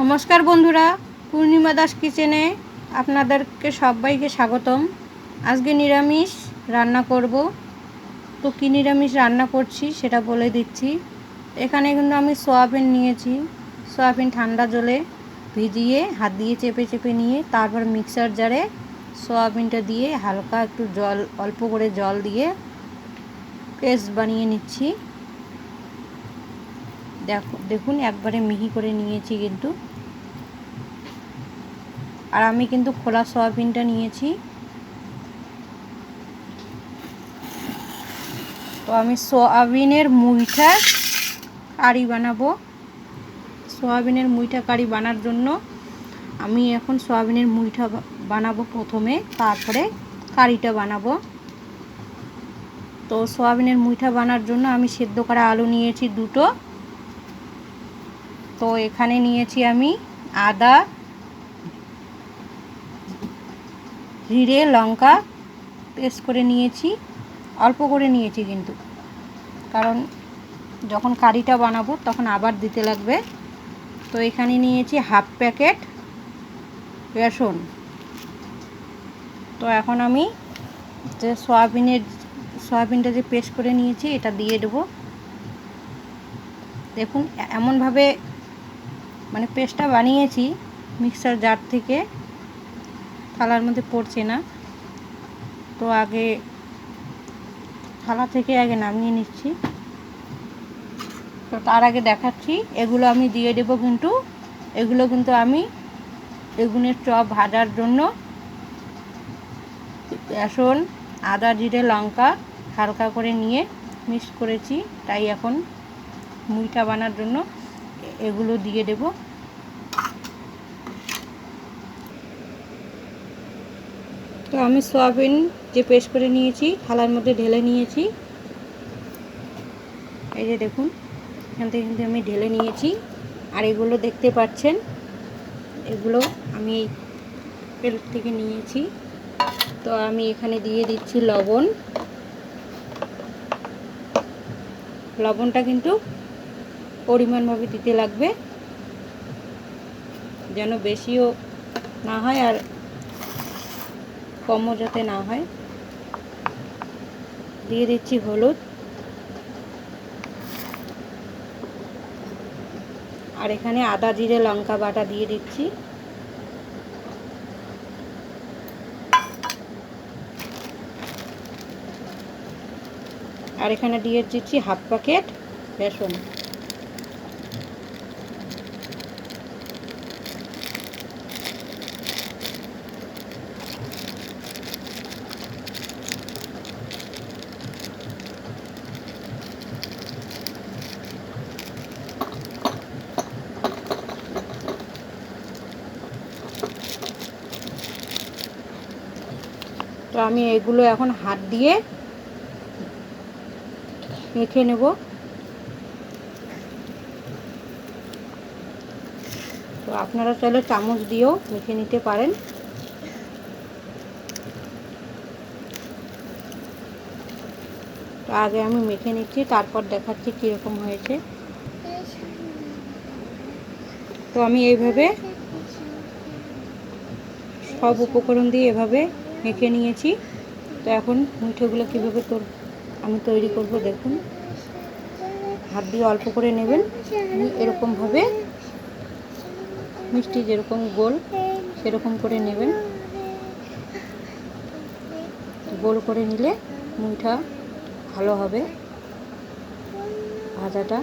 নমস্কার বন্ধুরা, পূর্ণিমা দাস কিচেনে আপনাদেরকে সবাইকে স্বাগতম। আজকে নিরামিষ রান্না করব। তো কী নিরামিষ রান্না করছি সেটা বলে দিচ্ছি। এখানে কিন্তু আমি সয়াবিন নিয়েছি। সয়াবিন ঠান্ডা জলে ভিজিয়ে হাত দিয়ে চেপে চেপে নিয়ে তারপর মিক্সার জারে সয়াবিনটা দিয়ে হালকা একটু জল, অল্প করে জল দিয়ে পেস্ট বানিয়ে নিচ্ছি। দেখুন একবারে মিহি করে নিয়েছি কিন্তু। আর আমি কিন্তু খোলা সয়াবিনটা নিয়েছি। তো আমি সয়াবিনের মুইঠা কারি বানাবো। সয়াবিনের মুইঠা কারি বানার জন্য আমি এখন সয়াবিনের মুইঠা বানাবো প্রথমে, তারপরে কারিটা বানাবো। তো সয়াবিনের মুইঠা বানার জন্য আমি সেদ্ধ করা আলু নিয়েছি দুটো। তো এখানে নিয়েছি আমি আদা, জিরে, লঙ্কা পেস্ট করে নিয়েছি। অল্প করে নিয়েছি কিন্তু, কারণ যখন কারিটা বানাবো তখন আবার দিতে লাগবে। তো এখানে নিয়েছি হাফ প্যাকেট রসুন। তো এখন আমি যে সয়াবিনটা যে পেস্ট করে নিয়েছি এটা দিয়ে দেবো। দেখুন এমনভাবে মানে পেস্টটা বানিয়েছি মিক্সার জার থেকে, থালার মধ্যে পড়ছে না। তো আগে থালা থেকে আগে নামিয়ে নিচ্ছি। তো তার আগে দেখাচ্ছি এগুলো আমি দিয়ে দেবো কিন্তু। এগুলো কিন্তু আমি বেগুনের চপ ভাজার জন্য রসুন, আদা, জিরে, লঙ্কা হালকা করে নিয়ে মিক্স করেছি। তাই এখন মুইঠা বানার জন্য এগুলো দিয়ে দেব। তো আমি সয়াবিন যে পেস্ট করে নিয়েছি থালার মধ্যে ঢেলে নিয়েছি। এই যে দেখুন, এখান থেকে কিন্তু আমি ঢেলে নিয়েছি। আর এগুলো দেখতে পাচ্ছেন, এগুলো আমি এই প্লেট থেকে নিয়েছি। তো আমি এখানে দিয়ে দিচ্ছি লবণ। লবণটা কিন্তু পরিমাণভাবে দিতে লাগবে, যেন বেশিও না হয় আর কমও যাতে না হয়। দিয়ে দিচ্ছি হলুদ। আর এখানে আদা, জিরে, লঙ্কা বাটা দিয়ে দিচ্ছি। আর এখানে দিয়ে দিচ্ছি হাফ প্যাকেট রসুন। তো আমি এগুলো এখন হাত দিয়ে মেখে নেব। তো আপনারা চাইলে চামচ দিয়েও মেখে নিতে পারেন। তো আগে আমি মেখে নিচ্ছি, তারপর দেখাচ্ছি কীরকম হয়েছে। তো আমি এইভাবে সব উপকরণ দিয়ে এভাবে মেখে নিয়েছি। তো এখন মুইঠাগুলো কীভাবে আমি তৈরি করব দেখুন। হাত দিয়ে অল্প করে নেবেন, এরকমভাবে মিষ্টি যেরকম গোল সেরকম করে নেবেন। গোল করে নিলে মুইঠা ভালো হবে ভাজাটা।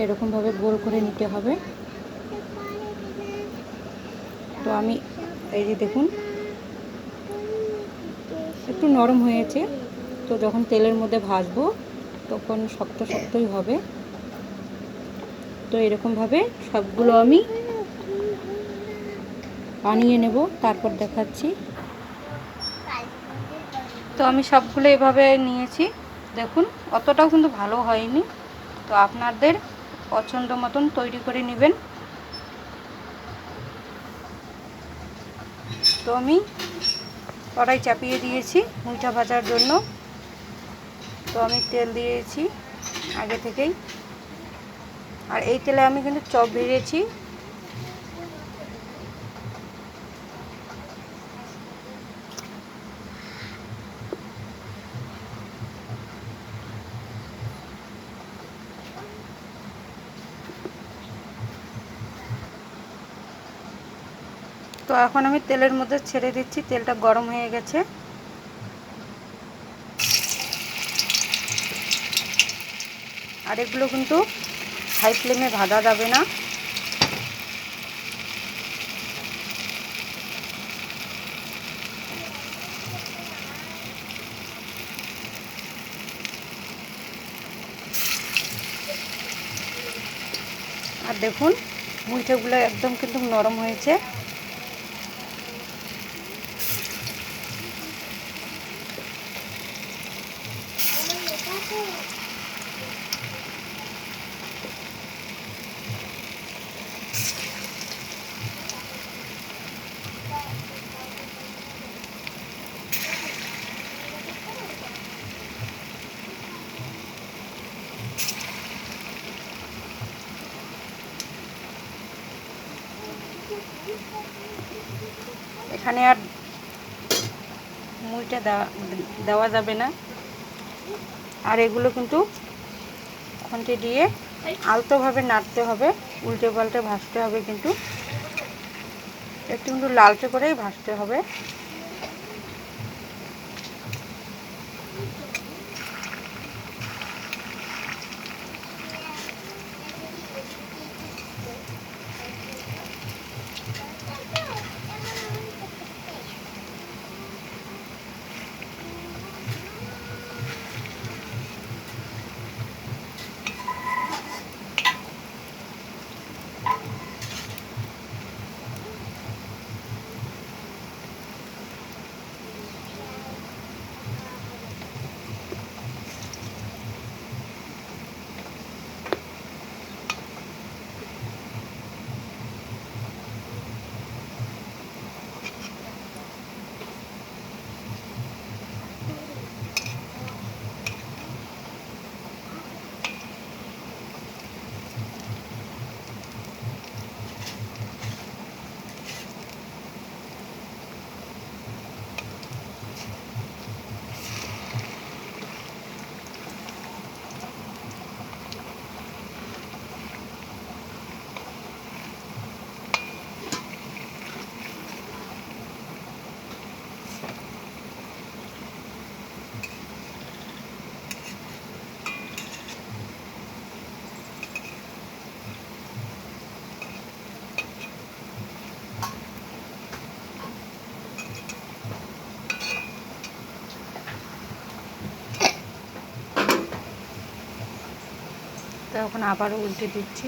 এরকমভাবে গোল করে নিতে হবে। তো আমি এই যে দেখুন একটু নরম হয়েছে। তো যখন তেলের মধ্যে ভাজবো তখন শক্ত শক্তই হবে। তো এরকমভাবে সবগুলো আমি বানিয়ে নেব, তারপর দেখাচ্ছি। তো আমি সবগুলো এভাবে নিয়েছি। দেখুন অতটাও কিন্তু ভালো হয়নি। তো আপনাদের পছন্দ মতন তৈরি করে নেবেন। তো আমি কড়াই চাপিয়ে দিয়েছি মুইঠা ভাজার জন্য। তো আমি তেল দিয়েছি আগে থেকেই, আর এই তেলে আমি কিন্তু চপ ভেজেছি। তো এখন আমি তেলের মধ্যে ছেড়ে দিচ্ছি, তেলটা গরম হয়ে গেছে। আর এগুলো কিন্তু হাই ফ্লেমে ভাজা যাবে না। আর দেখুন মুইঠাগুলো একদম কিন্তু নরম হয়েছে। এখানে আর মুইটা দেওয়া যাবে না। আর এগুলো কিন্তু খুন্তি দিয়ে আলতোভাবে নাড়তে হবে, উল্টে পাল্টে ভাজতে হবে, কিন্তু একটু কিন্তু লালচে করেই ভাজতে হবে। তো এখন আবারও উল্টে দিচ্ছি।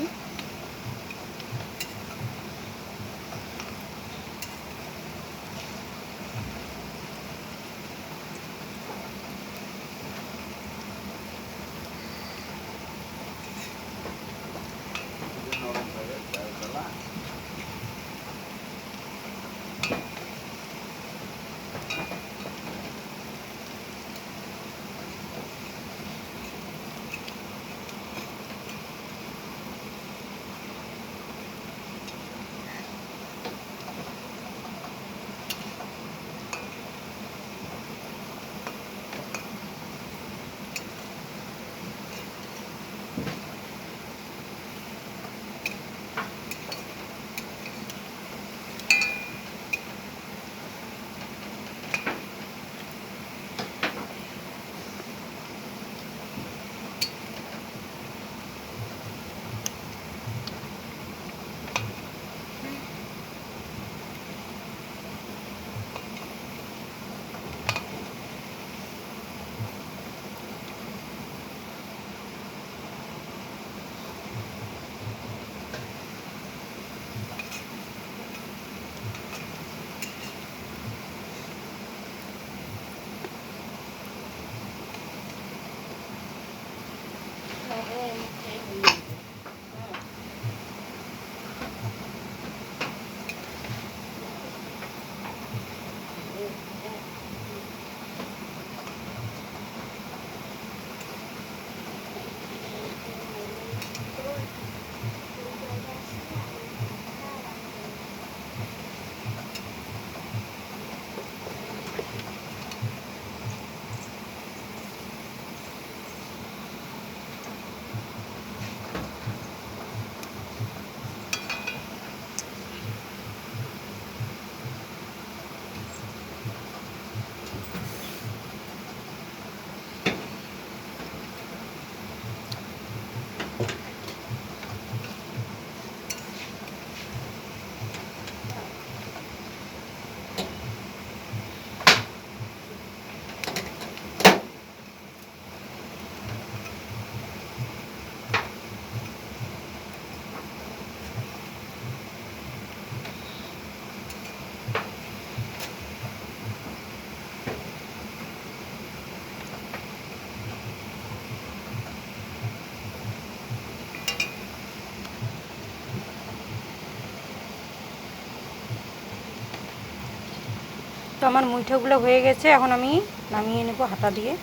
তো আমার মুইঠাগুলো হয়ে গেছে, এখন আমি নামিয়ে নেব হাতা দিয়ে।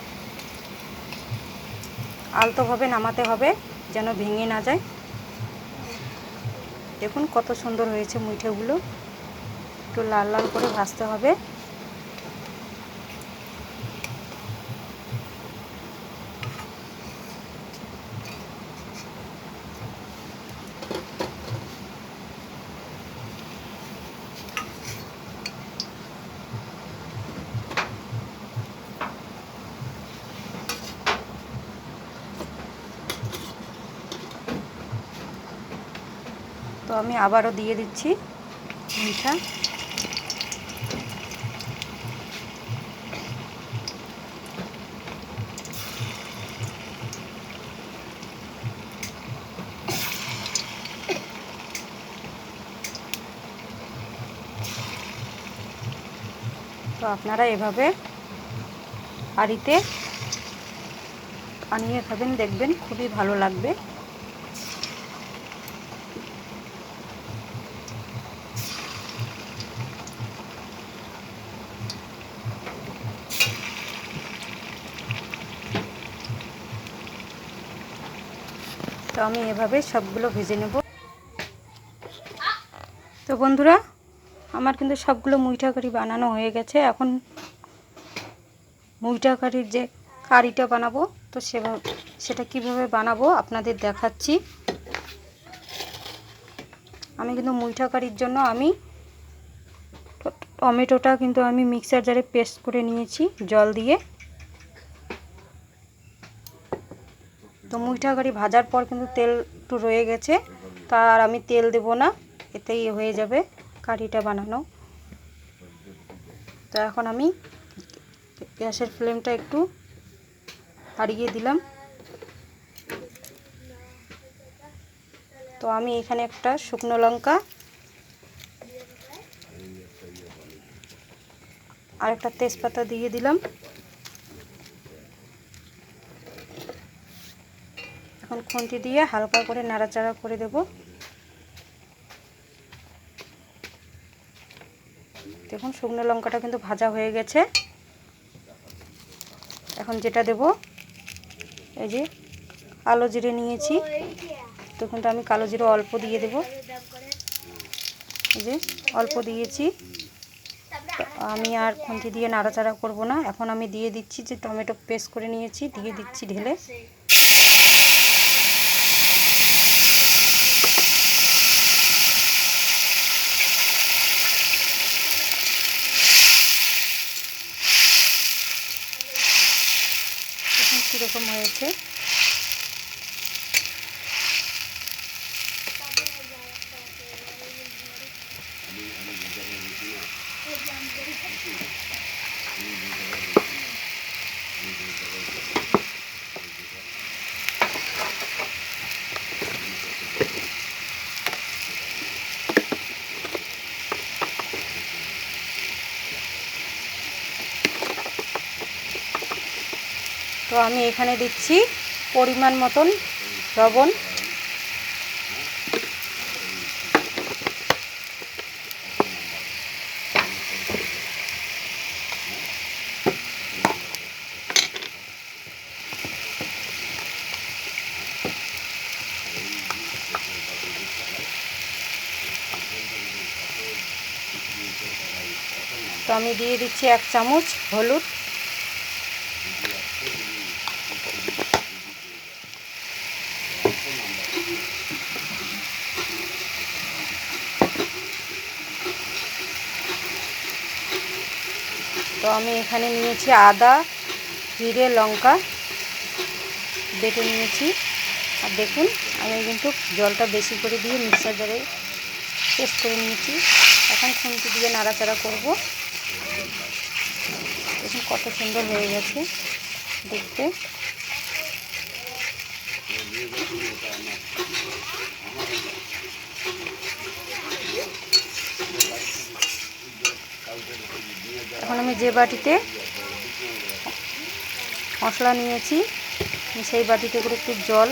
আলতোভাবে নামাতে হবে যেন ভেঙে না যায়। দেখুন কত সুন্দর হয়েছে মুইঠাগুলো, একটু লাল লাল করে ভাজতে হবে। তো আমি আবারও দিয়ে দিচ্ছি মুইঠা। তো আপনারা এভাবে বাড়িতে বানিয়ে খাবেন, দেখবেন খুবই ভালো লাগবে। তো আমি এভাবে সবগুলো ভেজে নেব। তো বন্ধুরা, আমার কিন্তু সবগুলো মুইঠা কারি বানানো হয়ে গেছে। এখন মুইঠা কারির যে কারিটা বানাবো, তো সেটা কিভাবে বানাবো আপনাদের দেখাচ্ছি। আমি কিন্তু মুইঠা কারির জন্য আমি টমেটোটা কিন্তু আমি মিক্সার জারে পেস্ট করে নিয়েছি জল দিয়ে। তো মুইঠা কারি ভাজার পর কিন্তু তেল একটু রয়ে গেছে, তার আমি তেল দেব না, এতেই হয়ে যাবে কারিটা বানানো। তো এখন আমি গ্যাসের ফ্লেমটা একটু বাড়িয়ে দিলাম। তো আমি এখানে একটা শুকনো লঙ্কা আর একটা তেজপাতা দিয়ে দিলাম। এখন খুন্তি দিয়ে হালকা করে নাড়াচাড়া করে দেব। দেখুন শুকনো লঙ্কাটা কিন্তু ভাজা হয়ে গেছে। এখন যেটা দেব, এই যে কালো জিরে নিয়েছি, তো কিন্তু আমি কালো জিরে অল্প দিয়ে দেব। এই যে অল্প দিয়েছি, আমি আর খুন্তি দিয়ে নাড়াচাড়া করব না। এখন আমি দিয়ে দিচ্ছি যে টমেটো পেস্ট করে নিয়েছি, দিয়ে দিচ্ছি ঢেলে। কীরকম হয়েছে, তো আমি এখানে দিচ্ছি পরিমাণ মতন লবণ। তো আমি দিয়ে দিচ্ছি 1 চামচ হলুদ। তো আমি এখানে নিয়েছি আদা, জিরে, লঙ্কা বেটে নিয়েছি। আর দেখুন আমি কিন্তু জলটা বেশি করে দিয়ে মিক্সার জারে পেস্ট করে নিয়েছি। এখন খুন্তি দিয়ে নাড়াচাড়া করব। দেখুন কত সুন্দর হয়ে গেছে দেখতে। এখন আমি যে বাটিতে মশলা নিয়েছি সেই বাটিতে করে একটু জল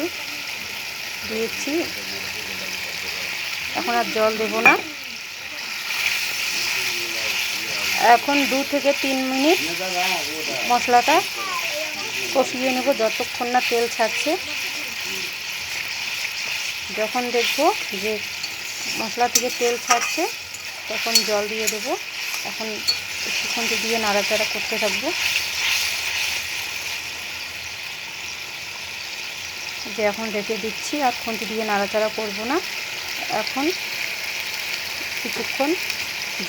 দিয়েছি। এখন আর জল দেব না, এখন 2 থেকে 3 মিনিট মশলাটা কষিয়ে নেব যতক্ষণ না তেল ছাড়ছে। যখন দেখব যে মশলা থেকে তেল ছাড়ছে তখন জল দিয়ে দেব। এখন কিছুক্ষণ দিয়ে নাড়াচাড়া করতে থাকবো। যে এখন রেখে দিচ্ছি, আর খুন্তি দিয়ে নাড়াচাড়া করব না। এখন কিছুক্ষণ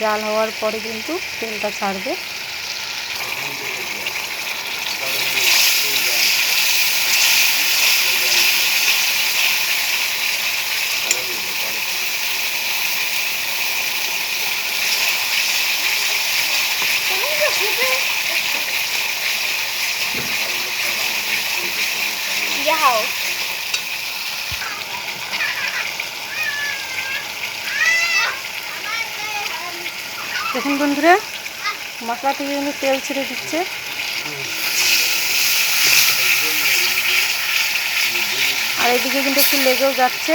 জাল হওয়ার পরে কিন্তু তেলটা ছাড়বে। দেখুন বন্ধুরা, মশলা থেকে কিন্তু তেল ছেড়ে দিচ্ছে। আর এদিকে কিন্তু একটু লেগেও যাচ্ছে।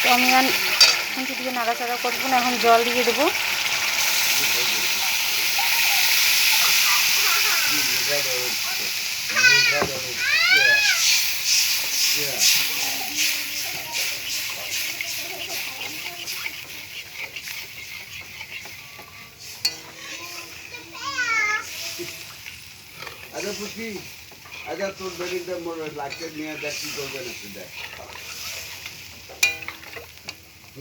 তো আমি আর কিন্তু দিয়ে নাড়াচাড়া করবো না, এখন জল দিয়ে দেবো। আচ্ছা পুচকি, আচ্ছা তোর বেরিতে লাইটটা নিয়ে দেখ কি করবে না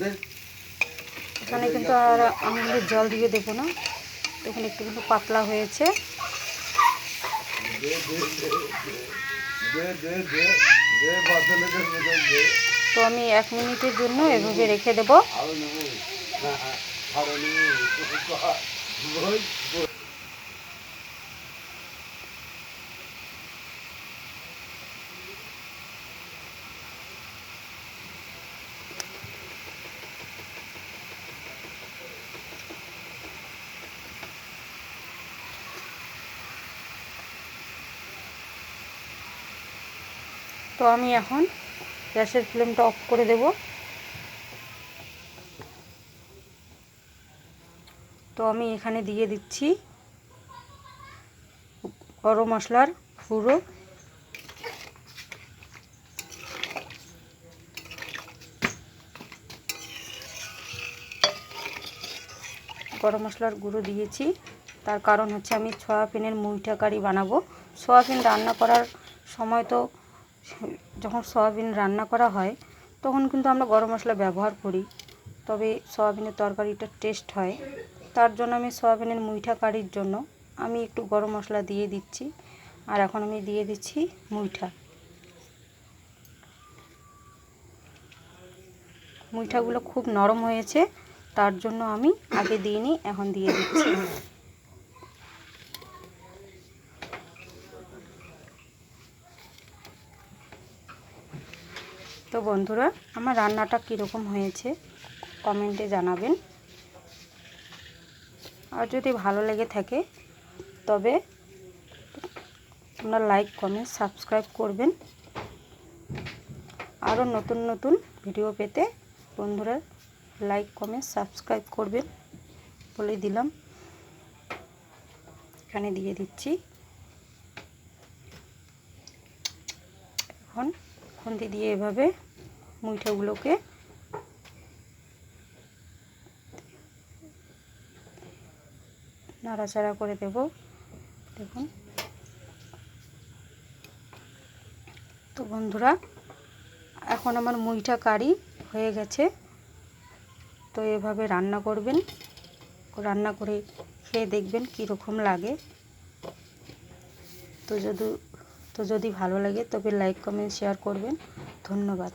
দেখ। এখানে কিন্তু আর আমি কিন্তু জল দিয়ে দেবো না, তখন একটু কিন্তু পাতলা হয়েছে। তো আমি 1 মিনিটের জন্য এভাবে রেখে দেবো। তো আমি এখন গ্যাসের ফ্লেমটা অফ করে দেব। তো আমি এখানে দিয়ে দিচ্ছি গরম মশলার গুঁড়ো। গরম মশলার গুঁড়ো দিয়েছি, তার কারণ হচ্ছে আমি সয়াবিনের মুইঠা কারি বানাবো। সয়াবিন রান্না করার সময় তো যখন সয়াবিন রান্না করা হয় তখন কিন্তু আমরা গরম মশলা ব্যবহার করি, তবে সয়াবিনের তরকারিটা টেস্ট হয়। তার জন্য আমি সয়াবিনের মুইঠা কারির জন্য আমি একটু গরম মশলা দিয়ে দিচ্ছি। আর এখন আমি দিয়ে দিচ্ছি মুইঠাগুলো খুব নরম হয়েছে, তার জন্য আমি আগে দিইনি, এখন দিয়ে দিচ্ছি। তো বন্ধুরা, আমার রান্নাটা কীরকম হয়েছে কমেন্টে জানাবেন। আর যদি ভালো লেগে থাকে তবে আপনারা লাইক কমেন্ট সাবস্ক্রাইব করবেন। আরও নতুন নতুন ভিডিও পেতে বন্ধুরা লাইক কমেন্ট সাবস্ক্রাইব করবেন বলে দিলাম। এখানে দিয়ে দিচ্ছি। এখন খুন্তি দিয়ে এভাবে মুইঠাগুলোকে নাড়াচাড়া করে দেব। দেখুন তো বন্ধুরা, এখন আমার মুইঠা কারি হয়ে গেছে। তো এভাবে রান্না করবেন, রান্না করে খেয়ে দেখবেন কীরকম লাগে। তো যদি ভালো লাগে তবে লাইক কমেন্ট শেয়ার করবেন। ধন্যবাদ।